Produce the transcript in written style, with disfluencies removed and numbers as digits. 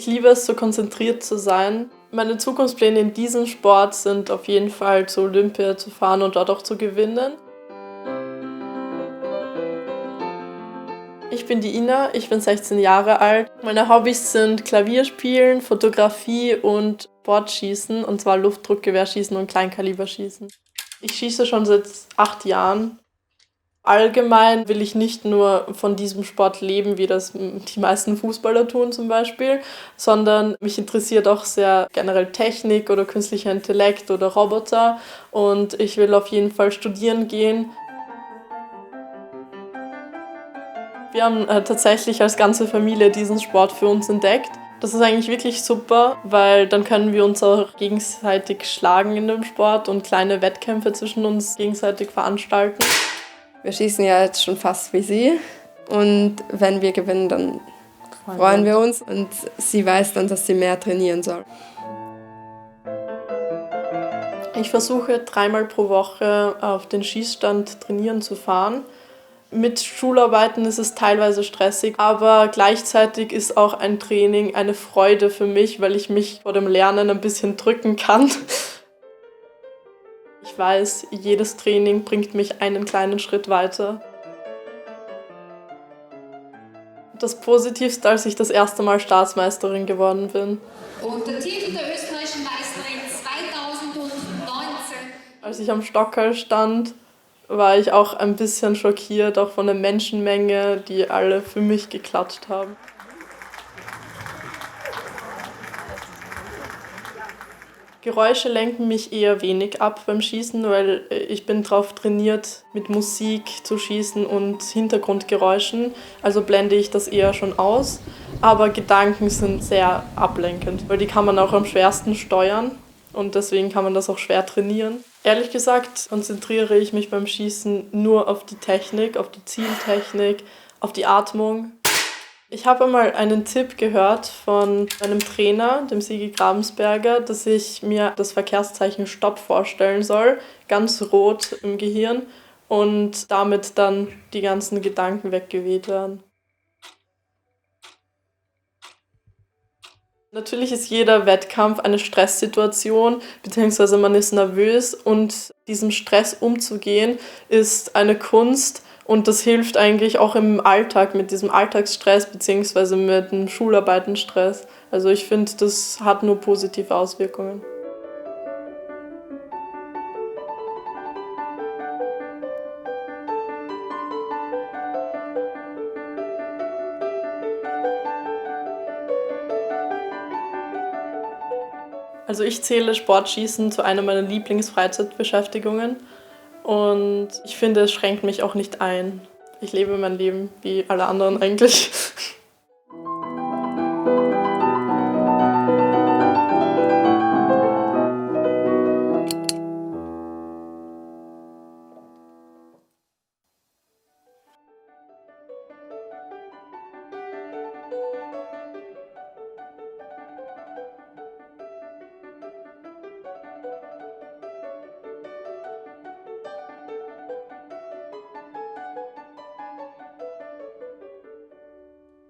Ich liebe es, so konzentriert zu sein. Meine Zukunftspläne in diesem Sport sind auf jeden Fall zu Olympia zu fahren und dort auch zu gewinnen. Ich bin die Ina, ich bin 16 Jahre alt. Meine Hobbys sind Klavierspielen, Fotografie und Sportschießen, und zwar Luftdruckgewehrschießen und Kleinkaliberschießen. Ich schieße schon seit 8 Jahren. Allgemein will ich nicht nur von diesem Sport leben, wie das die meisten Fußballer tun zum Beispiel, sondern mich interessiert auch sehr generell Technik oder künstlicher Intellekt oder Roboter, und ich will auf jeden Fall studieren gehen. Wir haben tatsächlich als ganze Familie diesen Sport für uns entdeckt. Das ist eigentlich wirklich super, weil dann können wir uns auch gegenseitig schlagen in dem Sport und kleine Wettkämpfe zwischen uns gegenseitig veranstalten. Wir schießen ja jetzt schon fast wie sie, und wenn wir gewinnen, dann freuen wir uns, und sie weiß dann, dass sie mehr trainieren soll. Ich versuche 3-mal pro Woche auf den Schießstand trainieren zu fahren. Mit Schularbeiten ist es teilweise stressig, aber gleichzeitig ist auch ein Training eine Freude für mich, weil ich mich vor dem Lernen ein bisschen drücken kann. Ich weiß, jedes Training bringt mich einen kleinen Schritt weiter. Das Positivste, als ich das erste Mal Staatsmeisterin geworden bin. Und der Titel der österreichischen Meisterin 2019. Als ich am Stockerl stand, war ich auch ein bisschen schockiert, auch von der Menschenmenge, die alle für mich geklatscht haben. Geräusche lenken mich eher wenig ab beim Schießen, weil ich bin darauf trainiert, mit Musik zu schießen und Hintergrundgeräuschen. Also blende ich das eher schon aus. Aber Gedanken sind sehr ablenkend, weil die kann man auch am schwersten steuern, und deswegen kann man das auch schwer trainieren. Ehrlich gesagt konzentriere ich mich beim Schießen nur auf die Technik, auf die Zieltechnik, auf die Atmung. Ich habe einmal einen Tipp gehört von einem Trainer, dem Sigi Grabensberger, dass ich mir das Verkehrszeichen Stopp vorstellen soll, ganz rot im Gehirn, und damit dann die ganzen Gedanken weggeweht werden. Natürlich ist jeder Wettkampf eine Stresssituation, beziehungsweise man ist nervös, und diesem Stress umzugehen ist eine Kunst. Und das hilft eigentlich auch im Alltag, mit diesem Alltagsstress bzw. mit dem Schularbeitenstress. Also ich finde, das hat nur positive Auswirkungen. Also ich zähle Sportschießen zu einer meiner Lieblingsfreizeitbeschäftigungen. Und ich finde, es schränkt mich auch nicht ein. Ich lebe mein Leben wie alle anderen eigentlich.